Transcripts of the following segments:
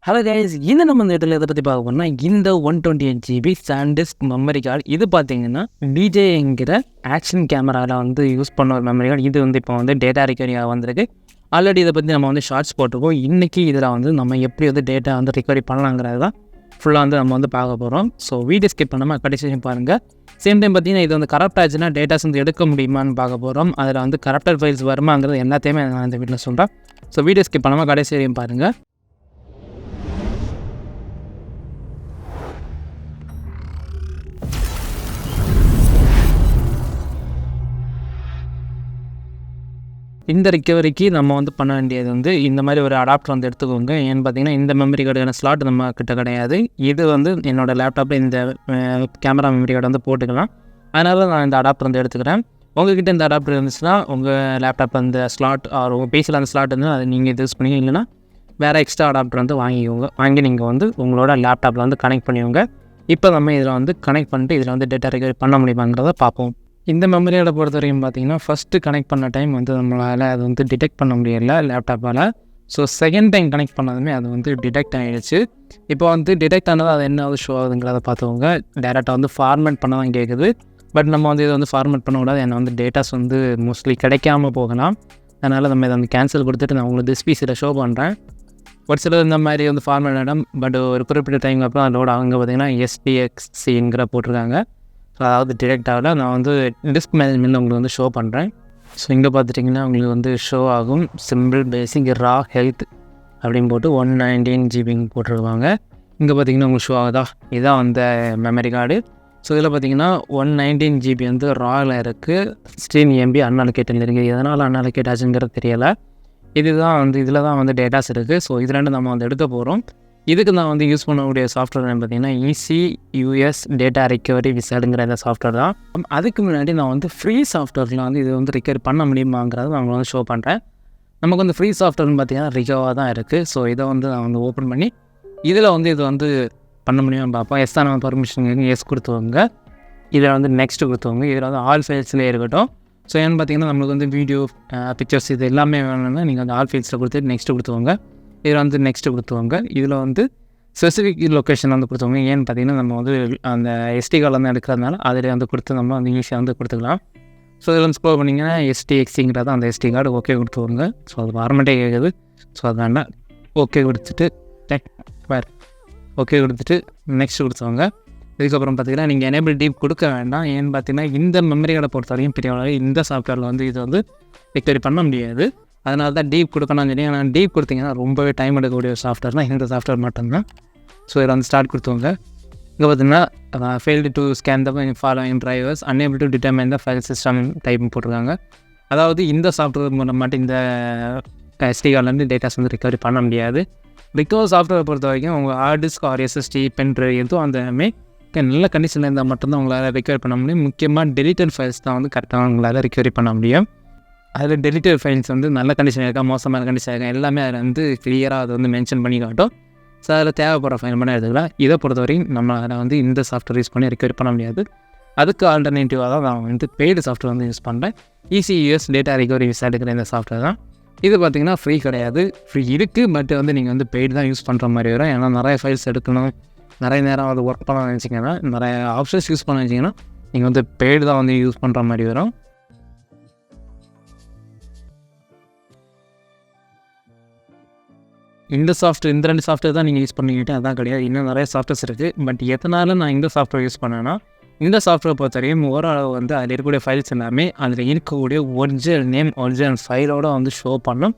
Hello guys, இந்த நம்ம இந்த இடத்துல எதை பற்றி பார்க்க போனால் இந்த 128 GB சாண்டிஸ்க் மெமரி கார்டு. இது பார்த்தீங்கன்னா டிஜேங்கிற ஆக்ஷன் கேமராவில் வந்து யூஸ் பண்ண ஒரு மெமரி கார்டு. இது வந்து இப்போ வந்து டேட்டா ரிகவரியாக வந்திருக்கு. ஆல்ரெடி இதை பற்றி நம்ம வந்து ஷார்ட்ஸ் போட்டிருக்கோம். இன்றைக்கி இதில் வந்து நம்ம எப்படி வந்து டேட்டா வந்து ரிகவரி பண்ணலாங்கிறது தான் ஃபுல்லாக வந்து நம்ம வந்து பார்க்க போகிறோம். ஸோ வீடியோ ஸ்கிப் பண்ணாமல் கடைசி பாருங்கள். சேம் டைம் பார்த்தீங்கன்னா இது வந்து கரப்ட் ஆச்சுன்னா டேட்டாஸ் வந்து எடுக்க முடியுமான்னு பார்க்க போகிறோம். அதில் வந்து கரப்டட் ஃபைல்ஸ் வருமாங்கிறது எல்லாத்தையுமே நான் இந்த வீட்டில் சொல்கிறேன். ஸோ வீடியோ ஸ்கிப் பண்ணாமல் கடைசி வரையும் பாருங்கள். இந்த ரிக்கவரிக்கு நம்ம வந்து பண்ண வேண்டியது வந்து இந்த மாதிரி ஒரு அடாப்டர் வந்து எடுத்துக்கோங்க. ஏன்னு பார்த்தீங்கன்னா இந்த மெமரி கார்டுக்கான ஸ்லாட் நம்ம கிட்ட கிடையாது. இது வந்து என்னோடய லேப்டாப்பில் இந்த கேமரா மெமரி கார்டு வந்து போட்டுக்கலாம். அதனால் நான் இந்த அடாப்டர் வந்து எடுத்துக்கிறேன். உங்கள்கிட்ட இந்த அடாப்டர் இருந்துச்சுன்னா உங்கள் லேப்டாப் அந்த ஸ்லாட் ஆர் உங்கள் பேசில் அந்த ஸ்லாட் இருந்தால் அதை நீங்கள் யூஸ் பண்ணி, இல்லைனா வேறு எக்ஸ்ட்ரா அடாப்டர் வந்து வாங்கி நீங்கள் வந்து உங்களோட லேப்டாப்பில் வந்து கனெக்ட் பண்ணிக்கோங்க. இப்போ நம்ம இதில் வந்து கனெக்ட் பண்ணிட்டு இதில் வந்து டேட்டா ரிகவரி பண்ண முடியுமாங்கிறத பார்ப்போம். இந்த மெமரியோட பொறுத்த வரைக்கும் பார்த்தீங்கன்னா ஃபஸ்ட்டு கனெக்ட் பண்ண டைம் வந்து நம்மளால் அது வந்து டிடெக்ட் பண்ண முடியல லேப்டாப்பால். ஸோ செகண்ட் டைம் கனெக்ட் பண்ணதுமே அது வந்து டிடெக்ட் ஆகிடுச்சு. இப்போ வந்து டிடெக்ட் ஆனது அது என்ன ஷோ ஆகுதுங்கிறத பார்த்துக்கோங்க. டேரெக்டாக வந்து ஃபார்மேட் பண்ண தான் கேட்குது. பட் நம்ம வந்து இதை வந்து ஃபார்மேட் பண்ணக்கூடாது. ஏன்னா வந்து டேட்டாஸ் வந்து மோஸ்ட்லி கிடைக்காமல் போகலாம். அதனால் நம்ம இதை வந்து கேன்சல் கொடுத்துட்டு நான் உங்களுக்கு டிஸ்பிசியில் ஷோ பண்ணுறேன். ஒரு சிலர் இந்த மாதிரி வந்து ஃபார்மேட் ஆகிடும். பட் ஒரு குறிப்பிட்ட டைம் அப்புறம் அதோட அவங்க பார்த்திங்கன்னா SDXCங்கிற போட்டிருக்காங்க. ஸோ அதாவது டிரெக்ட் ஆகல. நான் வந்து டிஸ்க் மேனேஜ்மெண்ட் உங்களுக்கு வந்து ஷோ பண்ணுறேன். ஸோ இங்கே பார்த்துட்டிங்கன்னா உங்களுக்கு வந்து ஷோ ஆகும். சிம்பிள் பேசிக் ரா ஹெல்த் அப்படின்னு போட்டு 119 GB போட்டிருக்காங்க. இங்கே பார்த்தீங்கன்னா உங்களுக்கு ஷோ ஆகுதா? இதுதான் வந்து மெமரி கார்டு. ஸோ இதில் பார்த்தீங்கன்னா 119 GB வந்து ராவில் இருக்குது. 16 MB அன்அலோகேட்டட் இருக்குது. எதனால் அன்அலோகேட் ஆச்சுங்கிறது தெரியலை. இதுதான் வந்து இதில் தான் வந்து டேட்டாஸ் இருக்குது. ஸோ இது ரெண்டு நம்ம வந்து எடுக்க போகிறோம். இதுக்கு நான் வந்து யூஸ் பண்ணக்கூடிய சாஃப்ட்வேர் பார்த்தீங்கன்னா ECUS டேட்டா ரிகவரி விசாலுங்கிற இந்த சாஃப்ட்வேர் தான். அதுக்கு முன்னாடி நான் வந்து ஃப்ரீ சாஃப்ட்வேரில் வந்து இது வந்து ரிகவரி பண்ண முடியுமாங்கிறத நான் வந்து ஷோ பண்ணுறேன். நமக்கு வந்து ஃப்ரீ சாஃப்ட்வேர்னு பார்த்தீங்கன்னா ரிகவாக தான் இருக்குது. ஸோ இதை வந்து நான் வந்து ஓப்பன் பண்ணி இதில் வந்து இது வந்து பண்ண முடியும்னு பார்ப்போம். எஸ் தான் நம்ம பர்மிஷன் எஸ் கொடுத்துவாங்க. இதில் வந்து நெக்ஸ்ட்டு கொடுத்துவாங்க. இதில் வந்து ஆல் ஃபைல்ஸ்லேயே இருக்கட்டும். ஸோ ஏன்னு பார்த்தீங்கன்னா நம்மளுக்கு வந்து வீடியோ பிக்சர்ஸ் இது எல்லாமே வேணும்னா நீங்கள் வந்து ஆல் ஃபைல்ஸில் கொடுத்துட்டு நெக்ஸ்ட்டு கொடுத்துவாங்க. இதில் வந்து நெக்ஸ்ட்டு கொடுத்துவாங்க. இதில் வந்து ஸ்பெசிஃபிக் லொக்கேஷன் வந்து கொடுத்துவாங்க. ஏன்னு பார்த்தீங்கன்னா நம்ம வந்து அந்த SD கார்டில் வந்து எடுக்கிறதுனால அதில் வந்து கொடுத்து நம்ம வந்து ஈஸியாக வந்து கொடுத்துக்கலாம். ஸோ இதில் வந்து ஸ்க்ரோல் பண்ணிங்கன்னா SDXCங்கிறது அந்த SD கார்டு ஓகே கொடுத்துவாங்க. ஸோ அது ஃபார்மேட்டே கேட்குது. ஸோ அது வேண்டாம். ஓகே கொடுத்துட்டு ஓகே கொடுத்துட்டு நெக்ஸ்ட் கொடுத்துவாங்க. இதுக்கப்புறம் பார்த்தீங்கன்னா நீங்கள் எனேபிள் டீப் கொடுக்க வேண்டாம். ஏன்னு பார்த்தீங்கன்னா இந்த மெமரி கார்டை பொறுத்த வரைக்கும் பெரிய இந்த சாஃப்ட்வேரில் வந்து இது வந்து ரிகவரி பண்ண முடியாது. அதனால தான் டீப் கொடுக்கணும்னு சொல்லி. ஆனால் டீப் கொடுத்தீங்கன்னா ரொம்பவே டைம் எடுக்கக்கூடிய ஒரு சாஃப்ட்வேர்னால் இந்த சாஃப்ட்வேர் மட்டும்தான். ஸோ இதில் வந்து ஸ்டார்ட் கொடுத்துவாங்க. இங்கே பார்த்தீங்கன்னா failed to scan the following drivers, unable to determine the file system type போட்டிருக்காங்க. அதாவது இந்த சாஃப்ட்வேர் மூலம் மட்டும் இந்த SD கார்ட்லேருந்து டேட்டாஸ் வந்து ரிகவரி பண்ண முடியாது. ரிகவர் சாஃப்ட்வேர் பொறுத்த வரைக்கும் உங்கள் hard disk or SSD pen drive எதுவும் அந்த நல்ல கண்டிஷனில் இருந்தால் மட்டும்தான் உங்களால் ரிகவரி பண்ண முடியும். முக்கியமாக டெலிட்டட் ஃபைல்ஸ் தான் வந்து கரெக்டாக உங்களால் ரிகவரி பண்ண முடியும். அதில் டெலிட்டட் ஃபைல்ஸ் வந்து நல்ல கண்டிஷன் இருக்கா, மோசமான கண்டிஷன் இருக்கா, எல்லாமே அதில் வந்து கிளியராக அதை வந்து மென்ஷன் பண்ணி காட்டும். ஸோ அதில் தேவைப்படுற ஃபைல் பண்ண எடுத்துக்கலாம். இதை பொறுத்தவரைக்கும் நம்ம அதில் வந்து இந்த சாஃப்ட்வேர் யூஸ் பண்ணி ரிகவரி பண்ண முடியாது. அதுக்கு ஆல்டர்னேட்டிவாக தான் நான் வந்து பெய்டு சாஃப்ட்வேர் வந்து யூஸ் பண்ணுறேன். ECUS டேட்டா ரிகவரி விசா எடுக்கிற இந்த சாஃப்ட்வேர் தான். இது பார்த்திங்கன்னா ஃப்ரீ கிடையாது. ஃப்ரீ இருக்குது, பட் வந்து நீங்கள் வந்து பெய்டு தான் யூஸ் பண்ணுற மாதிரி வரும். ஏன்னா நிறைய ஃபைல்ஸ் எடுக்கணும், நிறைய நேரம் அது ஒர்க் பண்ண நினச்சிங்கன்னா, நிறைய ஆப்ஷன்ஸ் யூஸ் பண்ண நினச்சிங்கன்னா நீங்கள் வந்து பெய்டு தான் வந்து யூஸ் பண்ணுற மாதிரி வரும். இந்த ரெண்டு சாஃப்ட்வேர் தான் நீங்கள் யூஸ் பண்ணிக்கிட்டு அதான் கிடையாது. இன்னும் நிறைய சாஃப்ட்வேர்ஸ் இருக்குது. பட் எதனால நான் இந்த சாஃப்ட்வேர் யூஸ் பண்ணேன்னா, இந்த சாஃப்ட்வேர் பொறுத்தவரையும் ஓரளவு வந்து அதில் இருக்கக்கூடிய ஃபைல்ஸ் எல்லாமே அதில் இருக்கக்கூடிய ஒரிஜினல் நேம், ஒரிஜினல் ஃபைலோடு வந்து ஷோ பண்ணும்.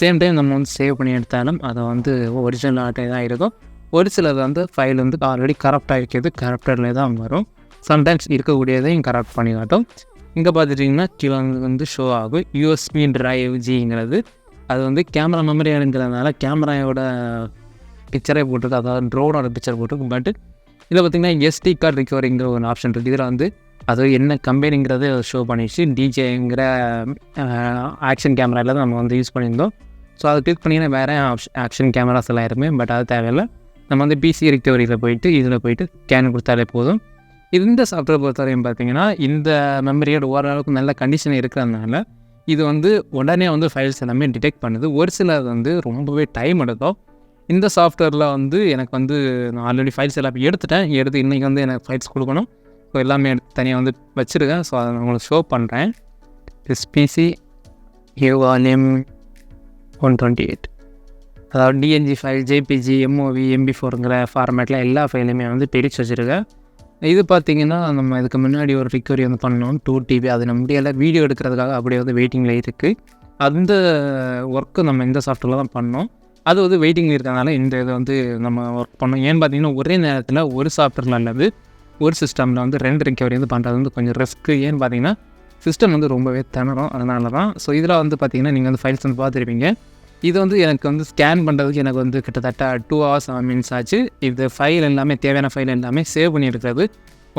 சேம் டைம் நம்ம வந்து சேவ் பண்ணி எடுத்தாலும் அதை வந்து ஒரிஜினல் ஆட்டே தான் இருக்கும். ஒரு சிலது வந்து ஃபைல் வந்து ஆல்ரெடி கரப்டாக இருக்கிறது கரப்டட்லே தான் வரும். சம்டைம்ஸ் இருக்கக்கூடியதையும் கரப்ட் பண்ணி காட்டும். இங்கே பார்த்துட்டிங்கன்னா கீழே வந்து ஷோ ஆகும் USB டிரைவ் Gங்கிறது. அது வந்து கேமரா மெமரி எடுக்கிறதுனால கேமராவோட பிக்சரே போட்டிருக்கு, அதாவது ட்ரோனோட பிக்சர் போட்டிருக்கு. பட் இதில் பார்த்திங்கன்னா SD கார்டு ரிகவரிங்கிற ஒரு ஆப்ஷன் இருக்குது. இதில் வந்து அது என்ன கம்பெனிங்கிறத ஷோ பண்ணிடுச்சு. DJங்கிற ஆக்ஷன் கேமராவில் தான் நம்ம வந்து யூஸ் பண்ணியிருந்தோம். ஸோ அதை கிளிக் பண்ணிங்கன்னா வேறு ஆக்ஷன் கேமராஸ் எல்லாம் இருக்குமே. பட் அது தேவையில்லை. நம்ம வந்து PC ரிகவரியில் போயிட்டு இதில் போயிட்டு ஸ்கேன் கொடுத்தாலே போதும். இந்த சாஃப்ட்வேர் பொறுத்தவரையும் பார்த்திங்கன்னா இந்த மெமரியோட ஓரளவுக்கு நல்ல கண்டிஷன் இருக்கிறதுனால இது வந்து உடனே வந்து ஃபைல்ஸ் எல்லாமே டிடெக்ட் பண்ணுது. ஒரு சிலது வந்து ரொம்பவே டைம் எடுக்கும். இந்த சாஃப்ட்வேரில் வந்து எனக்கு வந்து நான் ஆல்ரெடி ஃபைல்ஸ் எல்லாமே எடுத்து இன்றைக்கி வந்து எனக்கு ஃபைல்ஸ் கொடுக்கணும். ஸோ எல்லாமே எடுத்து தனியாக வந்து வச்சுருக்கேன். ஸோ அதை நான் உங்களுக்கு ஷோ பண்ணுறேன். பிசி URM 128 அதாவது டிஎன்ஜி ஃபைல், ஜேபிஜி, எம்ஓவி, MP4ங்கிற ஃபார்மேட்டில் எல்லா ஃபைலுமே வந்து பிரித்து வச்சுருக்கேன். இது பார்த்திங்கன்னா நம்ம இதுக்கு முன்னாடி ஒரு ரிக்கவரி வந்து பண்ணோம் 2 TB. அது நம்ம முடியலை, வீடியோ எடுக்கிறதுக்காக அப்படியே வந்து வெயிட்டிங்கில் இருக்குது. அந்த ஒர்க்கு நம்ம இந்த சாஃப்ட்வேரில் தான் பண்ணோம். அது வந்து வெயிட்டிங்கில் இருக்கிறதுனால இந்த இதை வந்து நம்ம ஒர்க் பண்ணோம். ஏன்னு பார்த்தீங்கன்னா ஒரே நேரத்தில் ஒரு சாஃப்ட்வேரில் அல்லது ஒரு சிஸ்டமில் வந்து 2 ரிக்கவரி வந்து பண்ணுறது வந்து கொஞ்சம் ரிஸ்க்கு. ஏன்னு பார்த்தீங்கன்னா சிஸ்டம் வந்து ரொம்பவே திணறும், அதனால தான். ஸோ இதில் வந்து பார்த்திங்கன்னா நீங்கள் வந்து ஃபைல்ஸ் வந்து பார்த்துருப்பீங்க. இது வந்து எனக்கு வந்து ஸ்கேன் பண்ணுறதுக்கு எனக்கு வந்து கிட்டத்தட்ட 2 hours மினிட்ஸ் ஆச்சு. இது ஃபைல் எல்லாமே தேவையான ஃபைல் எல்லாமே சேவ் பண்ணியிருக்கிறது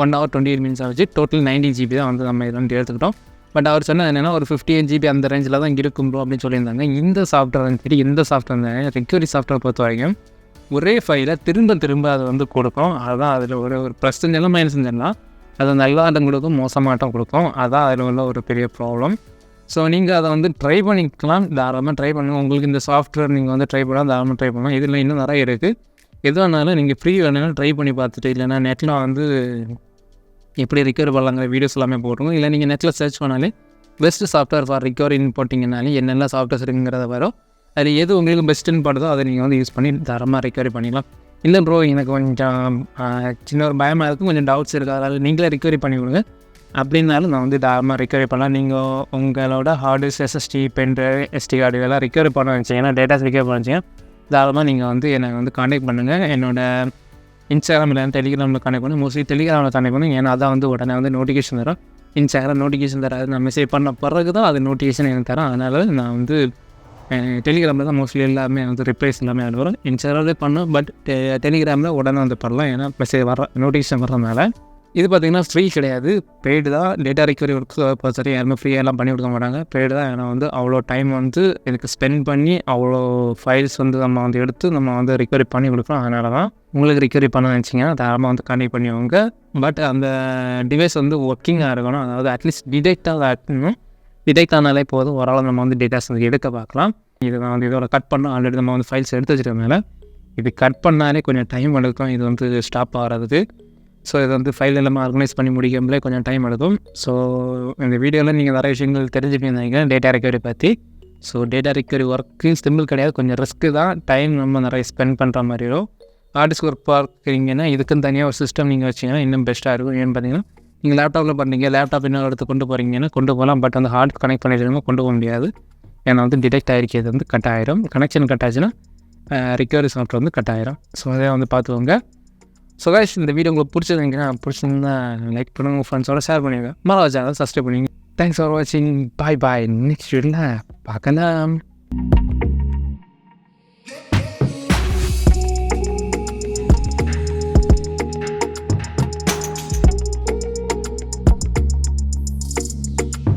1 hour 28 minutes ஆச்சு. டோட்டல் 90 GB தான் வந்து நம்ம இதை வந்து எடுத்துக்கிட்டோம். பட் அவர் சொன்னது என்னென்னா ஒரு 58 GB அந்த ரேஞ்சில் தான் இருக்கும் ப்ரோ அப்படின்னு சொல்லியிருந்தாங்க. இந்த சாஃப்ட்வேர் சரி, இந்த சாஃப்ட்வேர் ரிக்கவரி சாஃப்ட்வேர் பொறுத்த வரைக்கும் ஒரே ஃபைலை திரும்ப அதை வந்து கொடுக்கும். அதுதான் அதில் ஒரு ப்ளஸ் செஞ்செல்லாம் மைனஸ் செஞ்செல்லாம் அது நல்லாட்டம் கொடுக்கும், மோசமாட்டம் கொடுக்கும். அதுதான் அதில் உள்ள ஒரு பெரிய ப்ராப்ளம். ஸோ நீங்கள் அதை வந்து ட்ரை பண்ணிக்கலாம், தாராளமாக ட்ரை பண்ணுங்கள். உங்களுக்கு இந்த சாஃப்ட்வேர் நீங்கள் வந்து ட்ரை பண்ணலாம், தாராளமாக ட்ரை பண்ணலாம். இதில் இன்னும் நிறைய இருக்குது. எது வேணாலும் நீங்கள் ஃப்ரீ வேணாலும் ட்ரை பண்ணி பார்த்துட்டு, இல்லைனா நெட்டில் வந்து எப்படி ரிக்கவர் பண்ணலாங்கிற வீடியோஸ் எல்லாமே போட்டுருங்க. இல்லை நீங்கள் நெட்டில் சர்ச் பண்ணாலே பெஸ்ட்டு சாஃப்ட்வேர் ஃபார் ரிக்கவரின்னு போட்டிங்கனாலே என்னெல்லாம் சாஃப்ட்வேர்ஸ் இருக்குங்கிறத வரும். அது எது உங்களுக்கு பெஸ்ட்டுன்னு படுதோ அதை நீங்கள் வந்து யூஸ் பண்ணி தாராளமாக ரிக்கவரி பண்ணிக்கலாம். இல்லை ப்ரோ எனக்கு கொஞ்சம் சின்ன ஒரு பயமாக இருக்கும், கொஞ்சம் டவுட்ஸ் இருக்குது, அதனால் நீங்களே ரிக்கவரி பண்ணி கொடுங்க அப்படின்னாலும் நான் வந்து தாராளமாக ரிக்கவரி பண்ணலாம். நீங்கள் உங்களோட hard disk, SSD, pen drive, SD card இதெல்லாம் ரிக்கவரி பண்ண வச்சிங்கன்னா, டேட்டாஸ் ரிக்கவரி பண்ண வச்சிங்கன்னா தாராளமாக நீங்கள் வந்து என்னை வந்து காண்டாக்ட் பண்ணுங்கள். என்னோடய இன்ஸ்டாகிராம் இல்லைனா டெலிகிராமில் காண்டாக்ட் பண்ணுங்கள். மோஸ்ட்லி டெலிகிராமில் காண்டாக்ட் பண்ணுங்கள். ஏன்னா அதான் வந்து உடனே வந்து நோட்டிஃபிகேஷன் தரும். இன்ஸ்டாகிராம் நோட்டிஃபிகேஷன் தராது, நான் மெசேஜ் பண்ண பிறகு தான் அது நோட்டிஃபிகேஷன் எனக்கு தரும். அதனால் நான் வந்து டெலிகிராமில் தான் மோஸ்ட்லி எல்லாமே வந்து ரிப்ளைஸ் எல்லாமே அது வரும். இன்ஸ்டாகிராம்லேயே பண்ணோம், பட் டெலிகிராமில் உடனே வந்து பண்ணலாம். ஏன்னா மெசேஜ் நோட்டிஃபிகேஷன் வர்றதுனால. இது பார்த்திங்கன்னா ஃப்ரீ கிடையாது, பெய்டு தான். டேட்டா ரிக்கவரி ஒர்க்கு பொறுத்தவரை யாருமே ஃப்ரீயாக எல்லாம் பண்ணி கொடுக்க மாட்டாங்க, பெய்டு தான். ஏன்னா வந்து அவ்வளோ டைம் வந்து இதுக்கு ஸ்பெண்ட் பண்ணி அவ்வளோ ஃபைல்ஸ் வந்து நம்ம வந்து எடுத்து நம்ம வந்து ரிக்கவரி பண்ணி கொடுக்குறோம். அதனால தான் உங்களுக்கு ரிக்கவரி பண்ண நினச்சிங்கன்னா தாராளமாக வந்து கான்டெக்ட் பண்ணிக்கோங்க. பட் அந்த டிவைஸ் வந்து ஒர்க்கிங்காக இருக்கணும், அதாவது அட்லீஸ்ட் டிடெக்ட் ஆனாலே போதும். ஓரளவு நம்ம வந்து டேட்டாஸ் வந்து எடுக்க பார்க்கலாம். இது நான் வந்து இதோட கட் பண்ணோம், ஆல்ரெடி நம்ம வந்து ஃபைல்ஸ் எடுத்து வச்சுருக்கனால இது கட் பண்ணாலே கொஞ்சம் டைம் எடுக்கும் இது வந்து ஸ்டாப் ஆகிறதுக்கு. ஸோ இது வந்து ஃபைல் எல்லாமே ஆர்கனைஸ் பண்ணி முடிக்கும்போதே கொஞ்சம் டைம் எடுக்கும். ஸோ இந்த வீடியோவில் நீங்கள் நிறைய விஷயங்கள் தெரிஞ்சுப்பீங்க டேட்டா ரிக்கவரி பற்றி. So data recovery work simple கிடையாது, கொஞ்சம் ரிஸ்க்கு தான். டைம் நம்ம நிறைய ஸ்பெண்ட் பண்ணுற மாதிரி இருக்கும். ஹார்ட் டிஸ்க் ஒர்க் பார்க்குறீங்கன்னா இதுக்குன்னு தனியாக ஒரு சிஸ்டம் நீங்கள் வச்சிங்கன்னா இன்னும் பெஸ்ட்டாக இருக்கும். ஏன்னு பார்த்தீங்கன்னா நீங்கள் லேப்டாப்பில் பண்ணுறீங்க, லேப்டாப் இன்னொரு இடத்துக்கு கொண்டு போகிறீங்கன்னா கொண்டு போகலாம், பட் அந்த ஹார்ட் கனெக்ட் பண்ணிடுறவங்க கொண்டு போக முடியாது. ஏன்னா வந்து டிடெக்ட் ஆகிருக்கிறது வந்து கட் ஆகிரும். கனெக்ஷன் கட் ஆச்சுன்னா ரிக்கவரி சாஃப்ட்வேர் வந்து கட் ஆகிரும். ஸோ அதே வந்து பார்த்துக்கோங்க. ஸோ கைஸ், இந்த வீடியோ உங்களுக்கு பிடிச்சிருந்தா லைக் பண்ணுங்கள், உங்கள் ஃப்ரெண்ட்ஸோட ஷேர் பண்ணுங்கள், மறக்காம சேனல் சப்ஸ்கிரைப் பண்ணுவீங்க. தேங்க்ஸ் ஃபார் வாட்சிங். பாய். நெக்ஸ்ட் வீடியோவில் பார்க்கலாம்.